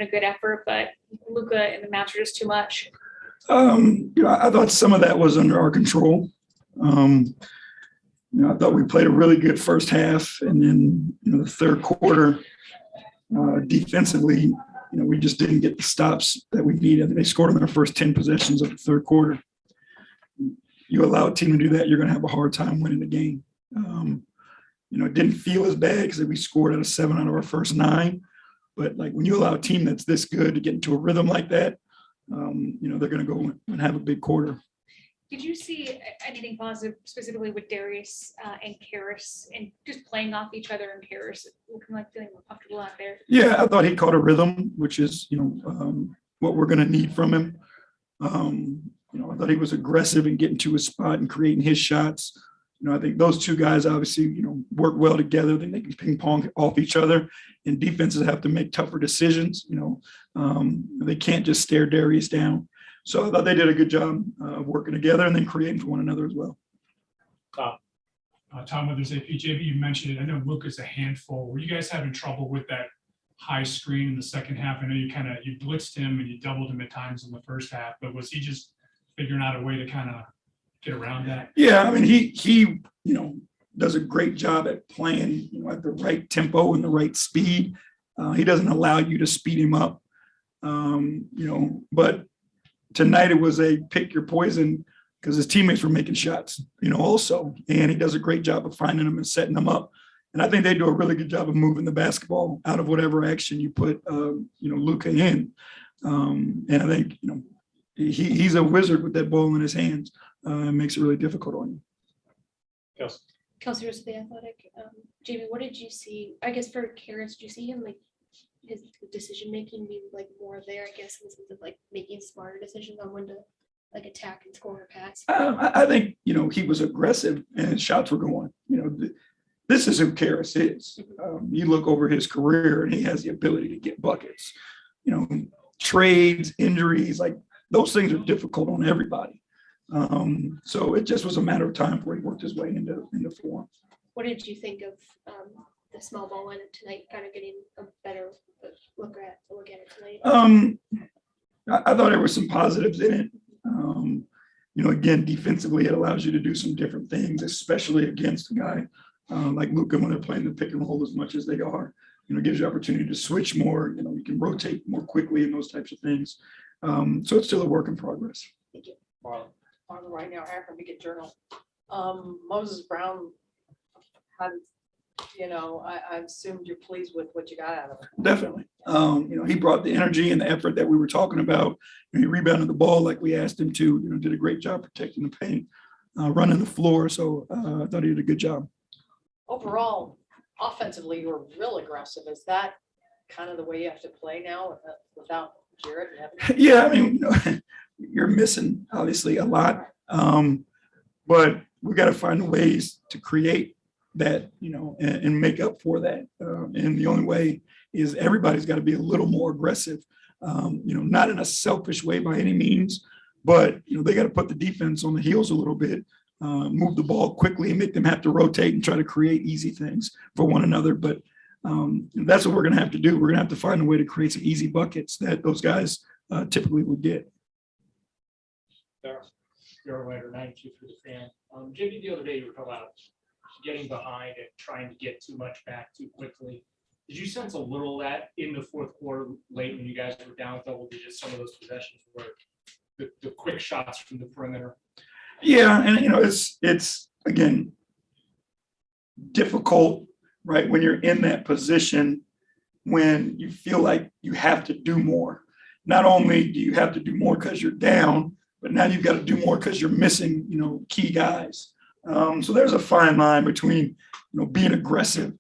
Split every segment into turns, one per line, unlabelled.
a good effort, but Luka and the Mavs are just too much.
I thought some of that was under our control. I thought we played a really good first half, and then the third quarter, defensively, we just didn't get the stops that we needed. I think they scored on their first 10 possessions of the third quarter. You allow a team to do that, you're going to have a hard time winning the game. It didn't feel as bad because we scored out of 7 out of our first 9. But like when you allow a team that's this good to get into a rhythm like that, they're going to go and have a big quarter.
Did you see anything positive specifically with Darius and Caris and just playing off each other and Caris looking like feeling more comfortable out there?
Yeah, I thought he caught a rhythm, which is, what we're going to need from him. I thought he was aggressive in getting to his spot and creating his shots. I think those two guys obviously, work well together. They can ping pong off each other, and defenses have to make tougher decisions. They can't just stare Darius down. So I thought they did a good job of working together and then creating for one another as well.
Tom Withers, APJB, you mentioned it. I know Luka's a handful. Were you guys having trouble with that high screen in the second half? I know you blitzed him and you doubled him at times in the first half, but was he just figuring out a way to kind of get around that?
Yeah, I mean, he does a great job at playing, at the right tempo and the right speed. He doesn't allow you to speed him up, but tonight it was a pick your poison because his teammates were making shots, also, and he does a great job of finding them and setting them up. And I think they do a really good job of moving the basketball out of whatever action you put, Luka in. And I think, he's a wizard with that ball in his hands. It makes it really difficult on you.
Kelsey Rose of The Athletic. Jamie, what did you see? I guess for Caris, did you see him his decision making be more there? I guess in the sense of making smarter decisions on when to attack and score or pass.
I think he was aggressive and his shots were going. This is who Caris is. You look over his career and he has the ability to get buckets. Trades, injuries, those things are difficult on everybody. So it just was a matter of time before he worked his way into form.
What did you think of the small ball lineup tonight, kind of getting a better look at it tonight?
I thought there were some positives in it. Again, defensively, it allows you to do some different things, especially against a guy like Luka when they're playing the pick and roll as much as they are. Gives you opportunity to switch more. You can rotate more quickly and those types of things. So it's still a work in progress.
Thank you.
On the Right Now Akron Beacon Journal. Moses Brown, I assumed you're pleased with what you got out of it.
Definitely. He brought the energy and the effort that we were talking about. He rebounded the ball like we asked him to, did a great job protecting the paint, running the floor. So I thought he did a good job.
Overall, offensively, you were real aggressive. Is that kind of the way you have to play now without Jarrett?
Yeah, I mean, you're missing obviously a lot, but we got to find ways to create that, and make up for that. And the only way is everybody's got to be a little more aggressive, not in a selfish way by any means, but, they got to put the defense on the heels a little bit, move the ball quickly and make them have to rotate and try to create easy things for one another. But that's what we're going to have to do. We're going to have to find a way to create some easy buckets that those guys typically would get.
Your writer 92 for the Fan. Jimmy, the other day you were talking about getting behind and trying to get too much back too quickly. Did you sense a little of that in the fourth quarter late when you guys were down double digits? Some of those possessions were the quick shots from the perimeter.
Yeah, and it's again difficult, right? When you're in that position, when you feel like you have to do more. Not only do you have to do more because you're down, but now you've got to do more because you're missing, key guys. So there's a fine line between, being aggressive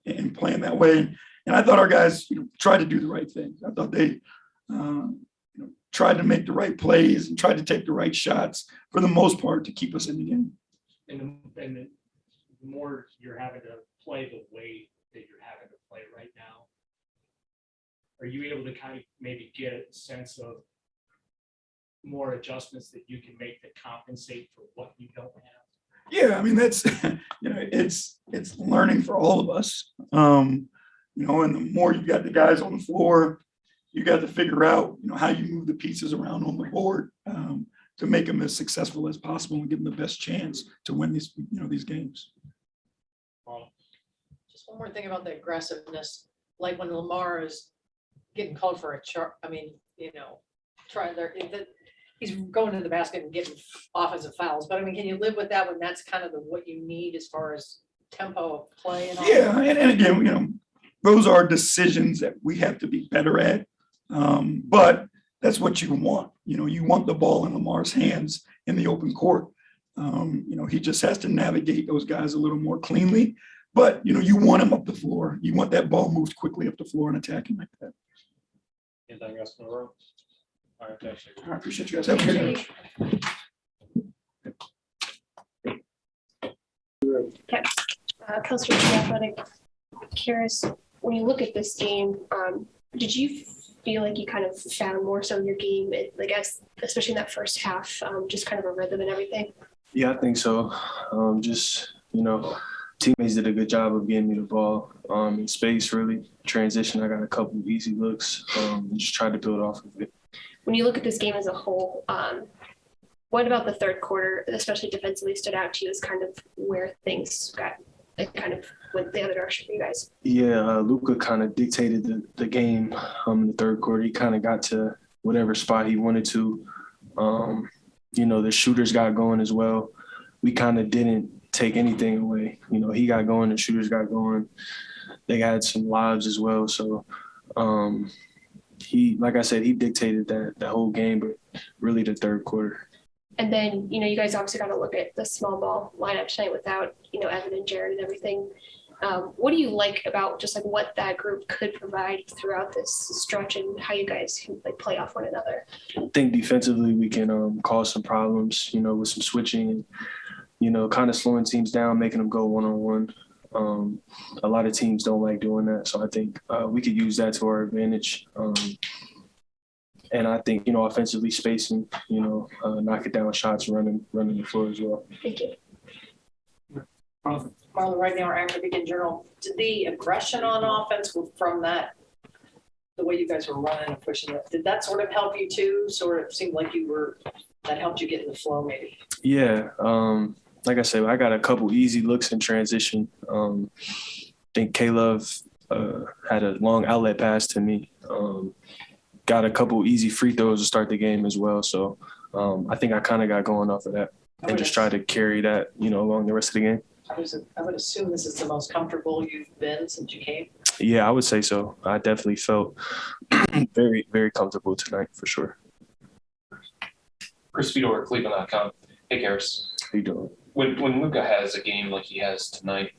and playing that way. And I thought our guys, tried to do the right thing. I thought they, tried to make the right plays and tried to take the right shots for the most part to keep us in the game.
And the more you're having to play the way that you're having to play right now, are you able to kind of maybe get a sense of more adjustments that you can make that compensate for what you don't have?
Yeah, I mean, that's, it's learning for all of us. And the more you've got the guys on the floor, you got to figure out, how you move the pieces around on the board to make them as successful as possible and give them the best chance to win these games.
Just one more thing about the aggressiveness, like when Lamar is getting called for a he's going to the basket and getting offensive fouls, but I mean, can you live with that when that's kind of what you need as far as tempo of play and all?
Yeah, and again, those are decisions that we have to be better at. But that's what you want. You want the ball in Lamar's hands in the open court. He just has to navigate those guys a little more cleanly. But, you want him up the floor. You want that ball moved quickly up the floor and attacking like that.
Anything else in the room? All right, thanks.
I appreciate you guys. Have a good night.
Counselor Athletic, Caris, when you look at this game, did you feel like you kind of found more so in your game, especially in that first half, just kind of a rhythm and everything?
Yeah, I think so. Teammates did a good job of getting me the ball in space, really. Transition, I got a couple of easy looks and just tried to build off of it.
When you look at this game as a whole, what about the third quarter, especially defensively, stood out to you as kind of where things kind of went the other direction for you guys?
Yeah, Luka kind of dictated the game in the third quarter. He kind of got to whatever spot he wanted to. The shooters got going as well. We kind of didn't take anything away. He got going, the shooters got going. They had some lobs as well. So he, like I said, he dictated that whole game, but really the third quarter.
And then, you guys obviously got to look at the small ball lineup tonight without, Evan and Jared and everything. What do you like about just what that group could provide throughout this stretch and how you guys can play off one another?
I think defensively we can cause some problems, with some switching and, kind of slowing teams down, making them go one-on-one. A lot of teams don't like doing that. So I think we could use that to our advantage. And I think, offensively spacing, knocking down shots, running the floor as well.
Thank you.
Marlon, right now, our academic in general, did the aggression on offense from that, the way you guys were running and pushing it, did that sort of help you too? Sort of seemed like that helped you get in the flow maybe? Yeah.
Like I said, I got a couple easy looks in transition. I think Caleb had a long outlet pass to me. Got a couple easy free throws to start the game as well. So I think I kind of got going off of that and just tried to carry that, along the rest of the game.
I would assume this is the most comfortable you've been since you came.
Yeah, I would say so. I definitely felt very, very comfortable tonight for sure.
Chris Fedor, Cleveland.com. Hey, Caris.
How you doing?
When Luka has a game like he has tonight,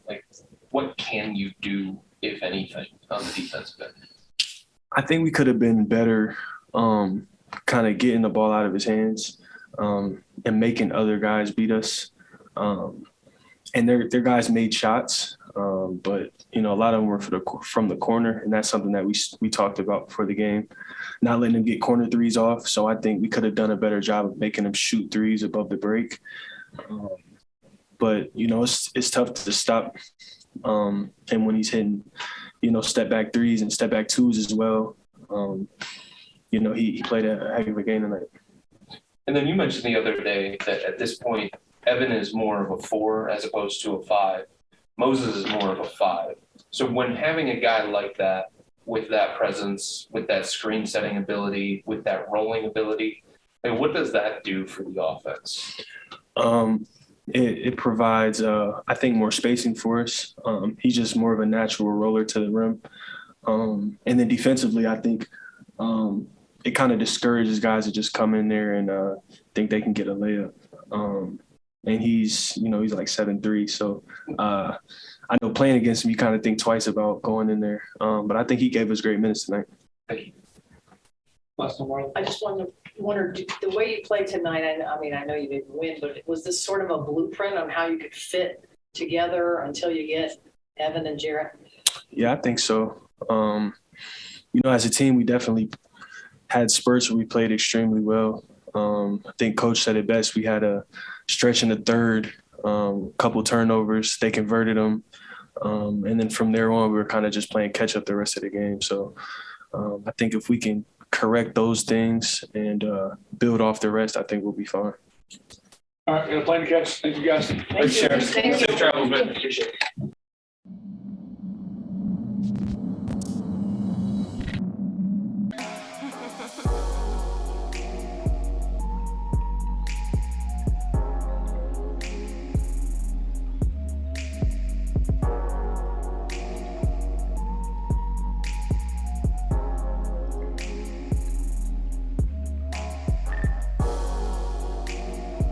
what can you do, if anything, on the defensive end?
I think we could have been better kind of getting the ball out of his hands and making other guys beat us. And their guys made shots, but, a lot of them were from the corner, and that's something that we talked about before the game, not letting them get corner threes off. So I think we could have done a better job of making them shoot threes above the break. But, it's tough to stop him when he's hitting, step back threes and step back twos as well. He played a heck of a game tonight.
And then you mentioned the other day that at this point, Evan is more of a 4 as opposed to a 5. Moses is more of a 5. So when having a guy like that, with that presence, with that screen setting ability, with that rolling ability, what does that do for the offense?
It provides, I think, more spacing for us. He's just more of a natural roller to the rim. And then defensively, I think it kind of discourages guys to just come in there and think they can get a layup. And he's like 7'3". So I know playing against him, you kind of think twice about going in there. But I think he gave us great minutes tonight.
Thank you.
I just wondered the way you played tonight. I know you didn't win, but was this sort of a blueprint on how you could fit together until you get Evan and Jarrett?
Yeah, I think so. As a team, we definitely had spurts where we played extremely well. I think Coach said it best. We had a stretch in the third, couple turnovers. They converted them. And then from there on, we were kind of just playing catch up the rest of the game. So I think if we can correct those things and build off the rest, I think we'll be fine.
All right, got a plan to catch. Thank you, guys.
Thank you.
Safe travels, man. Appreciate it.